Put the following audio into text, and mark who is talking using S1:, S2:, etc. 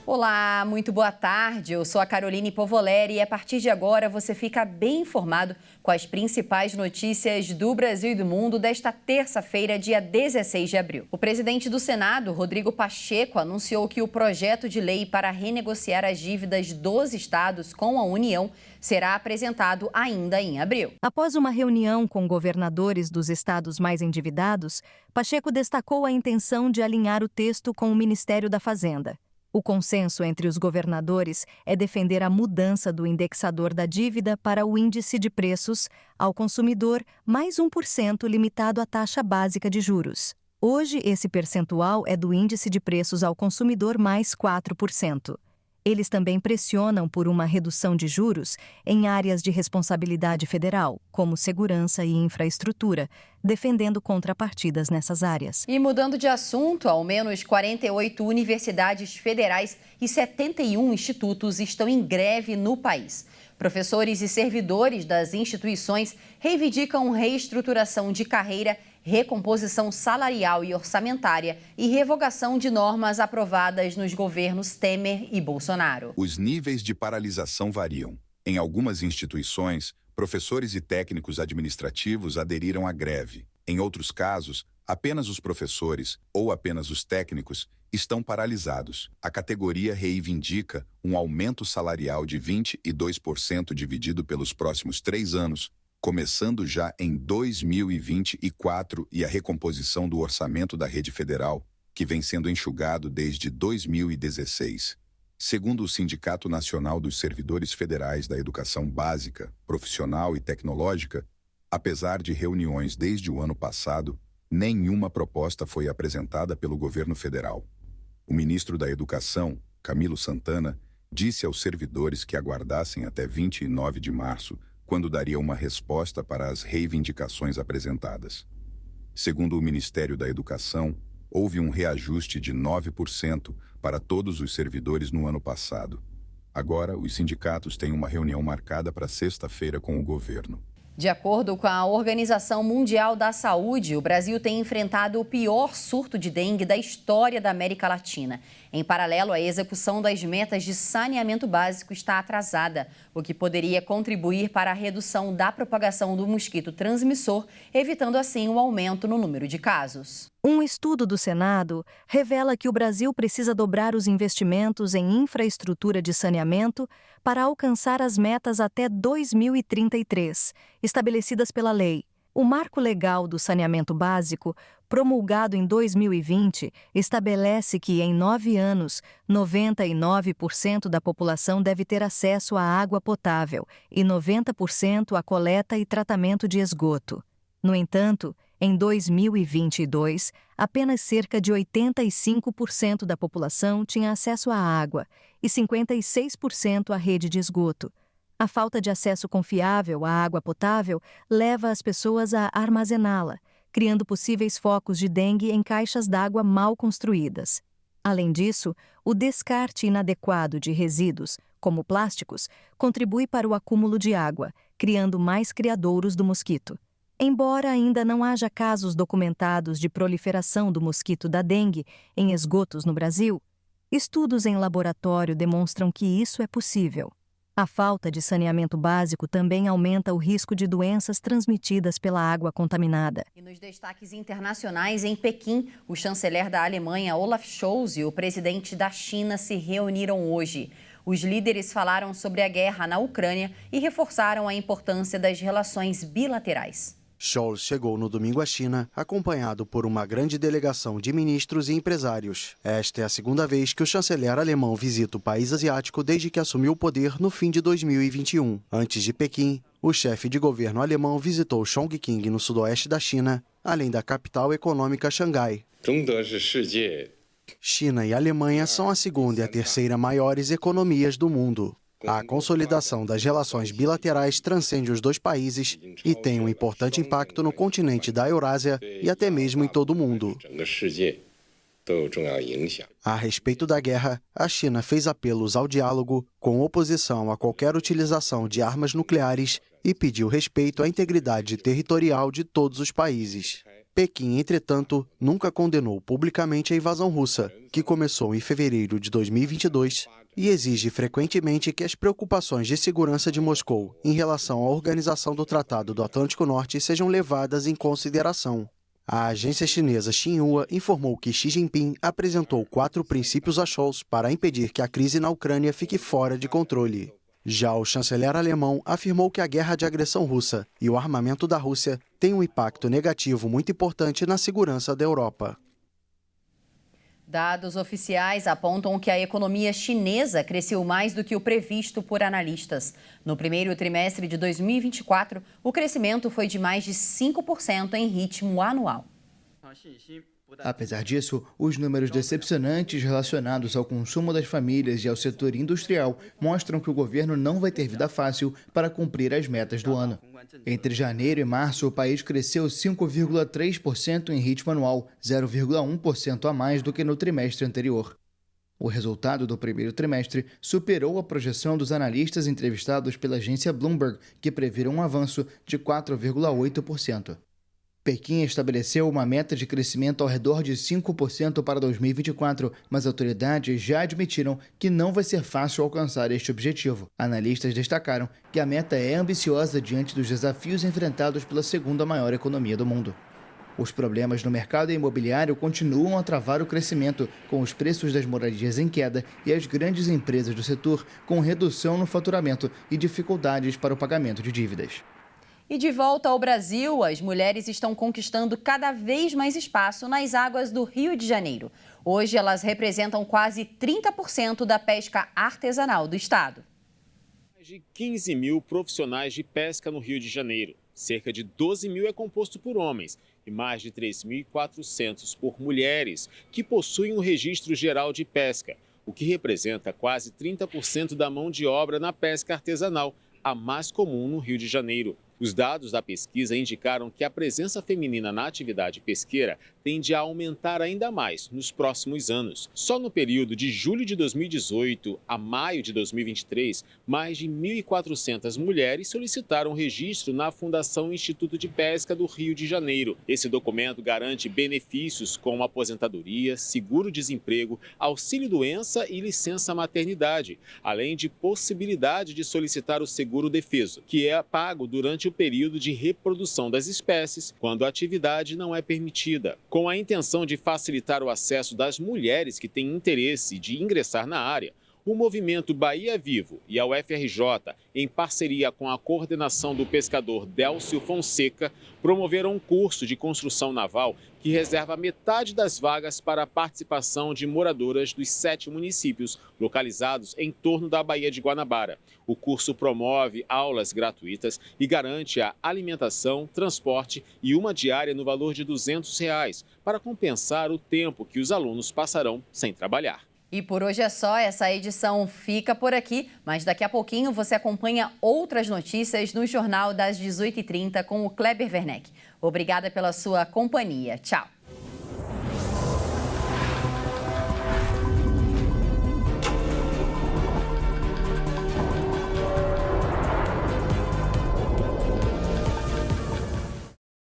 S1: Olá, muito boa tarde. Eu sou a Caroline Povoleri e a partir de agora você fica bem informado com as principais notícias do Brasil e do mundo desta terça-feira, dia 16 de abril. O presidente do Senado, Rodrigo Pacheco, anunciou que o projeto de lei para renegociar as dívidas dos estados com a União será apresentado ainda em abril.
S2: Após uma reunião com governadores dos estados mais endividados, Pacheco destacou a intenção de alinhar o texto com o Ministério da Fazenda. O consenso entre os governadores é defender a mudança do indexador da dívida para o índice de preços ao consumidor mais 1% limitado à taxa básica de juros. Hoje, esse percentual é do índice de preços ao consumidor mais 4%. Eles também pressionam por uma redução de juros em áreas de responsabilidade federal, como segurança e infraestrutura, defendendo contrapartidas nessas áreas.
S1: E mudando de assunto, ao menos 48 universidades federais e 71 institutos estão em greve no país. Professores e servidores das instituições reivindicam reestruturação de carreira, recomposição salarial e orçamentária e revogação de normas aprovadas nos governos Temer e Bolsonaro.
S3: Os níveis de paralisação variam. Em algumas instituições, professores e técnicos administrativos aderiram à greve. Em outros casos, apenas os professores ou apenas os técnicos estão paralisados. A categoria reivindica um aumento salarial de 22% dividido pelos próximos 3 anos, começando já em 2024, e a recomposição do orçamento da rede federal, que vem sendo enxugado desde 2016. Segundo o Sindicato Nacional dos Servidores Federais da Educação Básica, Profissional e Tecnológica, apesar de reuniões desde o ano passado, nenhuma proposta foi apresentada pelo governo federal. O ministro da Educação, Camilo Santana, disse aos servidores que aguardassem até 29 de março, quando daria uma resposta para as reivindicações apresentadas. Segundo o Ministério da Educação, houve um reajuste de 9% para todos os servidores no ano passado. Agora, os sindicatos têm uma reunião marcada para sexta-feira com o governo.
S1: De acordo com a Organização Mundial da Saúde, o Brasil tem enfrentado o pior surto de dengue da história da América Latina. Em paralelo, a execução das metas de saneamento básico está atrasada, o que poderia contribuir para a redução da propagação do mosquito transmissor, evitando assim o aumento no número de casos.
S2: Um estudo do Senado revela que o Brasil precisa dobrar os investimentos em infraestrutura de saneamento para alcançar as metas até 2033, estabelecidas pela lei. O Marco Legal do Saneamento Básico, promulgado em 2020, estabelece que, em 9 anos, 99% da população deve ter acesso à água potável e 90% à coleta e tratamento de esgoto. No entanto, em 2022, apenas cerca de 85% da população tinha acesso à água e 56% à rede de esgoto. A falta de acesso confiável à água potável leva as pessoas a armazená-la, criando possíveis focos de dengue em caixas d'água mal construídas. Além disso, o descarte inadequado de resíduos, como plásticos, contribui para o acúmulo de água, criando mais criadouros do mosquito. Embora ainda não haja casos documentados de proliferação do mosquito da dengue em esgotos no Brasil, estudos em laboratório demonstram que isso é possível. A falta de saneamento básico também aumenta o risco de doenças transmitidas pela água contaminada.
S1: E nos destaques internacionais, em Pequim, o chanceler da Alemanha, Olaf Scholz, e o presidente da China se reuniram hoje. Os líderes falaram sobre a guerra na Ucrânia e reforçaram a importância das relações bilaterais.
S4: Scholz chegou no domingo à China, acompanhado por uma grande delegação de ministros e empresários. Esta é a segunda vez que o chanceler alemão visita o país asiático desde que assumiu o poder no fim de 2021. Antes de Pequim, o chefe de governo alemão visitou Chongqing, no sudoeste da China, além da capital econômica Xangai. China e Alemanha são a segunda e a terceira maiores economias do mundo. A consolidação das relações bilaterais transcende os dois países e tem um importante impacto no continente da Eurásia e até mesmo em todo o mundo. A respeito da guerra, a China fez apelos ao diálogo, com oposição a qualquer utilização de armas nucleares, e pediu respeito à integridade territorial de todos os países. Pequim, entretanto, nunca condenou publicamente a invasão russa, que começou em fevereiro de 2022, e exige frequentemente que as preocupações de segurança de Moscou em relação à organização do Tratado do Atlântico Norte sejam levadas em consideração. A agência chinesa Xinhua informou que Xi Jinping apresentou 4 princípios a Scholz para impedir que a crise na Ucrânia fique fora de controle. Já o chanceler alemão afirmou que a guerra de agressão russa e o armamento da Rússia têm um impacto negativo muito importante na segurança da Europa.
S1: Dados oficiais apontam que a economia chinesa cresceu mais do que o previsto por analistas. No primeiro trimestre de 2024, o crescimento foi de mais de 5% em ritmo anual.
S5: Apesar disso, os números decepcionantes relacionados ao consumo das famílias e ao setor industrial mostram que o governo não vai ter vida fácil para cumprir as metas do ano. Entre janeiro e março, o país cresceu 5,3% em ritmo anual, 0,1% a mais do que no trimestre anterior. O resultado do primeiro trimestre superou a projeção dos analistas entrevistados pela agência Bloomberg, que previram um avanço de 4,8%. Pequim estabeleceu uma meta de crescimento ao redor de 5% para 2024, mas autoridades já admitiram que não vai ser fácil alcançar este objetivo. Analistas destacaram que a meta é ambiciosa diante dos desafios enfrentados pela segunda maior economia do mundo. Os problemas no mercado imobiliário continuam a travar o crescimento, com os preços das moradias em queda e as grandes empresas do setor com redução no faturamento e dificuldades para o pagamento de dívidas.
S1: E de volta ao Brasil, as mulheres estão conquistando cada vez mais espaço nas águas do Rio de Janeiro. Hoje, elas representam quase 30% da pesca artesanal do estado.
S6: Mais de 15 mil profissionais de pesca no Rio de Janeiro. Cerca de 12 mil é composto por homens e mais de 3.400 por mulheres, que possuem o Registro Geral de Pesca, o que representa quase 30% da mão de obra na pesca artesanal, a mais comum no Rio de Janeiro. Os dados da pesquisa indicaram que a presença feminina na atividade pesqueira tende a aumentar ainda mais nos próximos anos. Só no período de julho de 2018 a maio de 2023, mais de 1.400 mulheres solicitaram registro na Fundação Instituto de Pesca do Rio de Janeiro. Esse documento garante benefícios como aposentadoria, seguro-desemprego, auxílio-doença e licença-maternidade, além de possibilidade de solicitar o seguro-defeso, que é pago durante o período de reprodução das espécies, quando a atividade não é permitida. Com a intenção de facilitar o acesso das mulheres que têm interesse de ingressar na área, o movimento Bahia Vivo e a UFRJ, em parceria com a coordenação do pescador Délcio Fonseca, promoveram um curso de construção naval que reserva metade das vagas para a participação de moradoras dos 7 municípios localizados em torno da Baía de Guanabara. O curso promove aulas gratuitas e garante a alimentação, transporte e uma diária no valor de R$ 200 para compensar o tempo que os alunos passarão sem trabalhar.
S1: E por hoje é só, essa edição fica por aqui, mas daqui a pouquinho você acompanha outras notícias no Jornal das 18h30 com o Kleber Werneck. Obrigada pela sua companhia. Tchau!